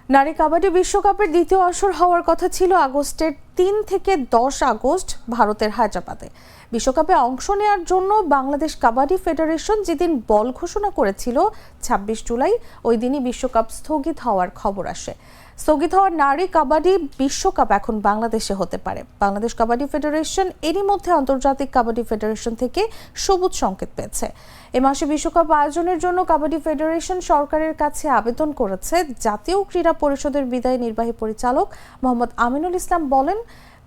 নারী কাবাডি বিশ্বকাপের দ্বিতীয় আসর হওয়ার কথা ছিল আগস্টের ৩ থেকে ১০ আগস্ট ভারতের হায়দ্রাবাদে। বিশ্বকাপে অংশ নেওয়ার জন্য বাংলাদেশ কাবাডি ফেডারেশন যেদিন বল ঘোষণা করেছিল ২৬ জুলাই, ওই দিনই বিশ্বকাপ স্থগিত হওয়ার খবর আসে। স্থগিত হওয়ার নারী কাবাডি বিশ্বকাপ এখন বাংলাদেশে হতে পারে। বাংলাদেশ কাবাডি ফেডারেশন এরই মধ্যে আন্তর্জাতিক কাবাডি ফেডারেশন থেকে সবুজ সংকেত পেয়েছে। এ মাসে বিশ্বকাপ আয়োজনের জন্য কাবাডি ফেডারেশন সরকারের কাছে আবেদন করেছে। জাতীয় ক্রীড়া পরিষদের বিদায়ী নির্বাহী পরিচালক মোহাম্মদ আমিনুল ইসলাম বলেন,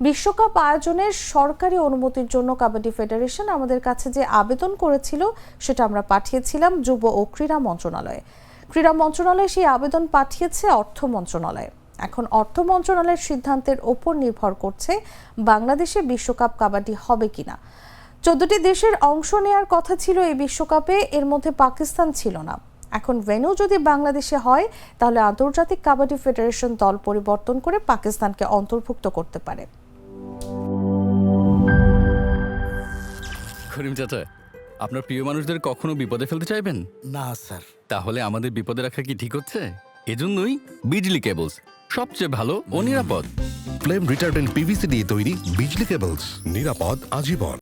বিশ্বকাপ আয়োজনের সরকারি অনুমতির জন্য কাবাডি ফেডারেশন আমাদের কাছে যে আবেদন করেছিল সেটা আমরা পাঠিয়েছিলাম যুব ও ক্রীড়া মন্ত্রণালয়ে। ক্রীড়া মন্ত্রণালয় সেই আবেদন পাঠিয়েছে অর্থ মন্ত্রণালয়ে। এখন অর্থ মন্ত্রণালয়ের সিদ্ধান্তের ওপর নির্ভর করছে বাংলাদেশে বিশ্বকাপ কাবাডি হবে কিনা। ১৪টি দেশের অংশ নেয়ার কথা ছিল এই বিশ্বকাপে, এর মধ্যে পাকিস্তান ছিল না। এখন ভেন্যু যদি বাংলাদেশে হয় তাহলে আন্তর্জাতিক কাবাডি ফেডারেশন দল পরিবর্তন করে পাকিস্তানকে অন্তর্ভুক্ত করতে পারে। করিম চাচা, আপনার প্রিয় মানুষদের কখনো বিপদে ফেলতে চাইবেন না স্যার। তাহলে আমাদের বিপদে রাখা কি ঠিক হচ্ছে? এজন্যই বিজলি কেবলস সবচেয়ে ভালো ও নিরাপদ। ফ্লেম রিটার্ডেন্ট পিভিসি দিয়ে তৈরি বিজলি কেবলস, নিরাপদ আজীবন।